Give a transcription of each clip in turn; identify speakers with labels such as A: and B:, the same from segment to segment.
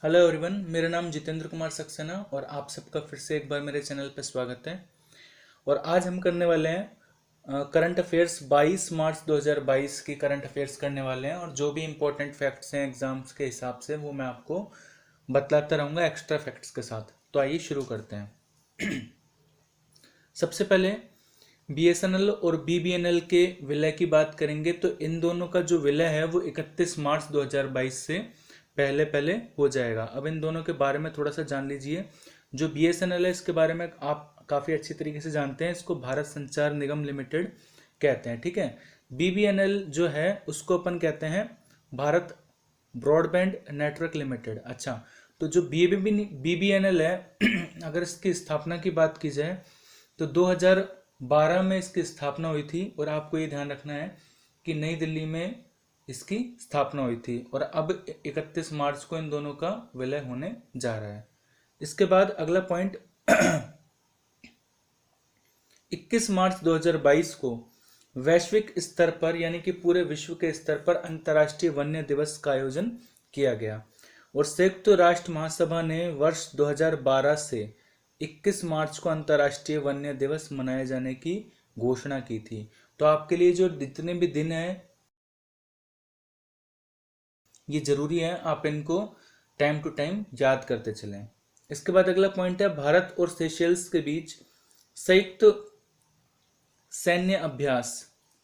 A: Hello everyone, मेरा नाम जितेंद्र कुमार सक्सेना और आप सबका फिर से एक बार मेरे चैनल पर स्वागत है। और आज हम करने वाले हैं करंट अफेयर्स 22 मार्च 2022 की करंट अफेयर्स करने वाले हैं। और जो भी इम्पोर्टेंट फैक्ट्स हैं एग्जाम्स के हिसाब से वो मैं आपको बतलाता रहूँगा एक्स्ट्रा फैक्ट्स के साथ। तो आइए शुरू करते हैं। सबसे पहले बीएसएनएल और बीबीएनएल के विलय की बात करेंगे। तो इन दोनों का जो विलय है वो 31 मार्च 2022 से पहले पहले हो जाएगा। अब इन दोनों के बारे में थोड़ा सा जान लीजिए। जो बीएसएनएल है इसके बारे में आप काफ़ी अच्छी तरीके से जानते हैं, इसको भारत संचार निगम लिमिटेड कहते हैं, ठीक है। बीबीएनएल जो है उसको अपन कहते हैं भारत ब्रॉडबैंड नेटवर्क लिमिटेड। अच्छा, तो जो बीबीएनएल है अगर इसकी स्थापना की बात की जाए तो 2012 में इसकी स्थापना हुई थी। और आपको ये ध्यान रखना है कि नई दिल्ली में इसकी स्थापना हुई थी। और अब 31 मार्च को इन दोनों का विलय होने जा रहा है। इसके बाद अगला पॉइंट 21 मार्च 2022 को वैश्विक स्तर पर यानी कि पूरे विश्व के स्तर पर अंतर्राष्ट्रीय वन्य दिवस का आयोजन किया गया। और संयुक्त राष्ट्र महासभा ने वर्ष 2012 से 21 मार्च को अंतर्राष्ट्रीय वन्य दिवस मनाए जाने की घोषणा की थी। तो आपके लिए जो जितने भी दिन हैं ये जरूरी है, आप इनको टाइम टू टाइम याद करते चलें। इसके बाद अगला पॉइंट है भारत और सेशेल्स के बीच संयुक्त सैन्य अभ्यास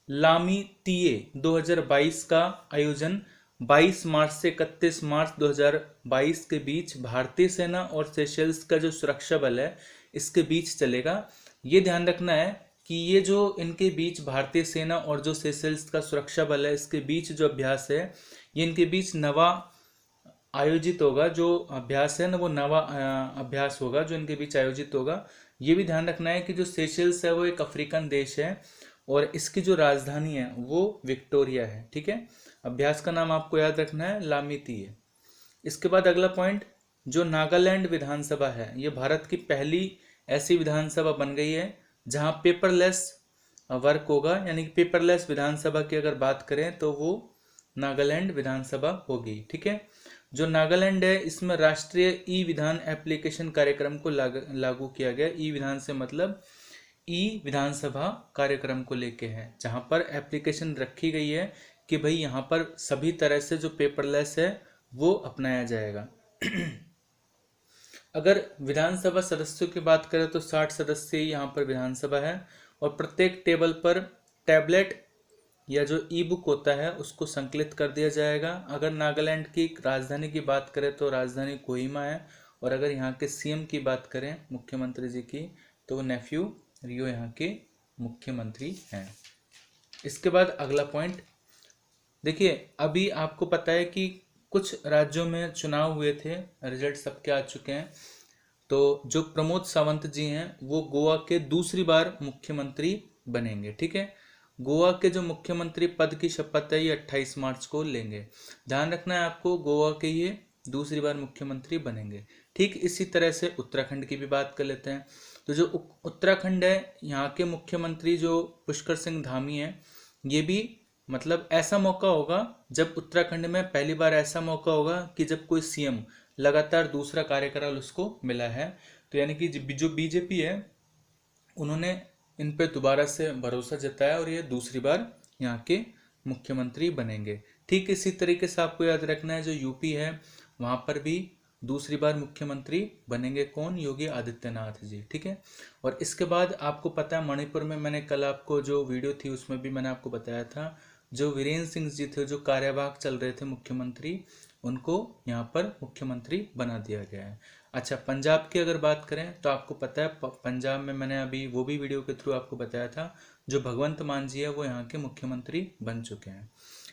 A: लामी तीये 2022 का आयोजन 22 मार्च से 31 मार्च 2022 के बीच भारतीय सेना और सेशेल्स का जो सुरक्षा बल है इसके बीच चलेगा। ये ध्यान रखना है कि ये जो इनके बीच भारतीय सेना और जो सेशेल्स का सुरक्षा बल है इसके बीच जो अभ्यास है ये इनके बीच नवा आयोजित होगा। जो अभ्यास है ना वो नवा अभ्यास होगा जो इनके बीच आयोजित होगा। ये भी ध्यान रखना है कि जो सेशेल्स है वो एक अफ्रीकन देश है और इसकी जो राजधानी है वो विक्टोरिया है, ठीक है। अभ्यास का नाम आपको याद रखना है लामिती है। इसके बाद अगला पॉइंट जो नागालैंड विधानसभा है ये भारत की पहली ऐसी विधानसभा बन गई है जहां पेपरलेस वर्क होगा। यानी कि पेपरलेस विधानसभा की अगर बात करें तो वो नागालैंड विधानसभा होगी, ठीक है। जो नागालैंड है इसमें राष्ट्रीय ई विधान एप्लीकेशन कार्यक्रम को लागू किया गया। ई विधान से मतलब ई विधानसभा कार्यक्रम को लेके है, जहां पर एप्लीकेशन रखी गई है कि भाई यहाँ पर सभी तरह से जो पेपरलेस है वो अपनाया जाएगा। अगर विधानसभा सदस्यों की बात करें तो 60 सदस्य यहाँ पर विधानसभा है और प्रत्येक टेबल पर टैबलेट या जो ई बुक होता है उसको संकलित कर दिया जाएगा। अगर नागालैंड की राजधानी की बात करें तो राजधानी कोहिमा है। और अगर यहाँ के सीएम की बात करें मुख्यमंत्री जी की तो नेफ्यू रियो यहाँ के मुख्यमंत्री हैं। इसके बाद अगला पॉइंट देखिए, अभी आपको पता है कि कुछ राज्यों में चुनाव हुए थे, रिजल्ट सबके आ चुके हैं। तो जो प्रमोद सावंत जी हैं वो गोवा के दूसरी बार मुख्यमंत्री बनेंगे, ठीक है। गोवा के जो मुख्यमंत्री पद की शपथ है ये 28 मार्च को लेंगे। ध्यान रखना है आपको, गोवा के ये दूसरी बार मुख्यमंत्री बनेंगे। ठीक इसी तरह से उत्तराखंड की भी बात कर लेते हैं। तो जो उत्तराखंड है यहाँ के मुख्यमंत्री जो पुष्कर सिंह धामी है, ये भी मतलब ऐसा मौका होगा जब उत्तराखंड में पहली बार ऐसा मौका होगा कि जब कोई सीएम लगातार दूसरा कार्यकाल उसको मिला है। तो यानी कि जो बीजेपी है उन्होंने इन पे दोबारा से भरोसा जताया और ये दूसरी बार यहाँ के मुख्यमंत्री बनेंगे। ठीक इसी तरीके से आपको याद रखना है जो यूपी है वहाँ पर भी दूसरी बार मुख्यमंत्री बनेंगे। कौन? योगी आदित्यनाथ जी, ठीक है। और इसके बाद आपको पता है मणिपुर में मैंने कल आपको जो वीडियो थी उसमें भी मैंने आपको बताया था जो वीरेंद्र सिंह जी थे जो कार्यवाहक चल रहे थे मुख्यमंत्री, उनको यहाँ पर मुख्यमंत्री बना दिया गया है। अच्छा, पंजाब की अगर बात करें तो आपको पता है पंजाब में मैंने अभी वो भी वीडियो के थ्रू आपको बताया था जो भगवंत मान जी है वो यहाँ के मुख्यमंत्री बन चुके हैं।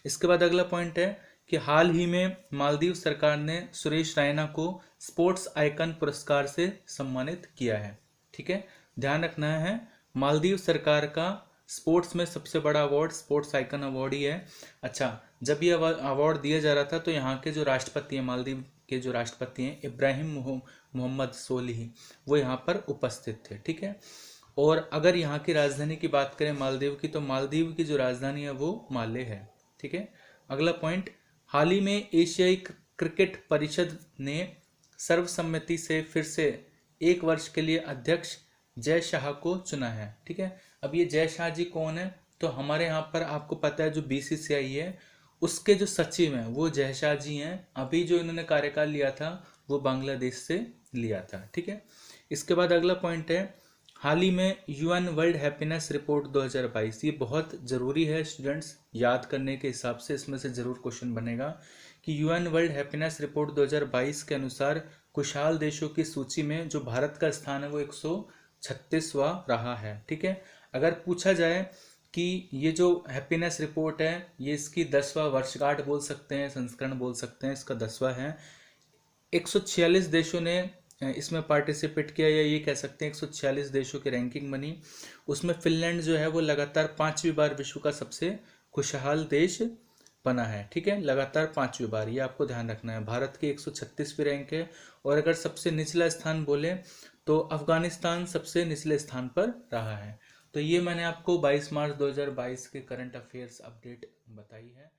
A: इसके बाद अगला पॉइंट है कि हाल ही में मालदीव सरकार ने सुरेश रैना को स्पोर्ट्स आइकन पुरस्कार से सम्मानित किया है, ठीक है। ध्यान रखना है मालदीव सरकार का स्पोर्ट्स में सबसे बड़ा अवार्ड स्पोर्ट्स आइकन अवार्ड ही है। अच्छा, जब ये अवार्ड दिया जा रहा था तो यहाँ के जो राष्ट्रपति हैं मालदीव के जो राष्ट्रपति हैं इब्राहिम मोहम्मद सोलिह वो यहाँ पर उपस्थित थे, ठीक है। और अगर यहाँ की राजधानी की बात करें मालदीव की तो मालदीव की जो राजधानी है वो माले है, ठीक है। अगला पॉइंट, हाल ही में एशियाई क्रिकेट परिषद ने सर्वसम्मति से फिर से 1 वर्ष के लिए अध्यक्ष जय शाह को चुना है। ठीक है, अब ये जय शाह जी कौन है? तो हमारे यहाँ पर आपको पता है जो BCCI है उसके जो सचिव हैं वो जय शाह जी हैं। अभी जो इन्होंने कार्यकाल लिया था वो बांग्लादेश से लिया था। ठीक है, इसके बाद अगला पॉइंट है, हाल ही में UN वर्ल्ड हैप्पीनेस रिपोर्ट 2022। ये बहुत ज़रूरी है स्टूडेंट्स, याद करने के हिसाब से इसमें से ज़रूर क्वेश्चन बनेगा कि UN वर्ल्ड हैप्पीनेस रिपोर्ट 2022 के अनुसार खुशहाल देशों की सूची में जो भारत का स्थान है वो 136वां रहा है। ठीक है, अगर पूछा जाए कि ये जो हैप्पीनेस रिपोर्ट है ये इसकी 10वां वर्षगांठ बोल सकते हैं, संस्करण बोल सकते हैं, इसका 10वां है। 146 देशों ने इसमें पार्टिसिपेट किया, या ये कह सकते हैं 146 देशों की रैंकिंग बनी। उसमें फिनलैंड जो है वो लगातार 5वीं बार विश्व का सबसे खुशहाल देश बना है। ठीक है, लगातार 5वीं बार, ये आपको ध्यान रखना है। भारत की 136वीं रैंक है। और अगर सबसे निचला स्थान बोले तो अफगानिस्तान सबसे निचले स्थान पर रहा है। तो ये मैंने आपको 22 मार्च 2022 के करंट अफेयर्स अपडेट बताई है।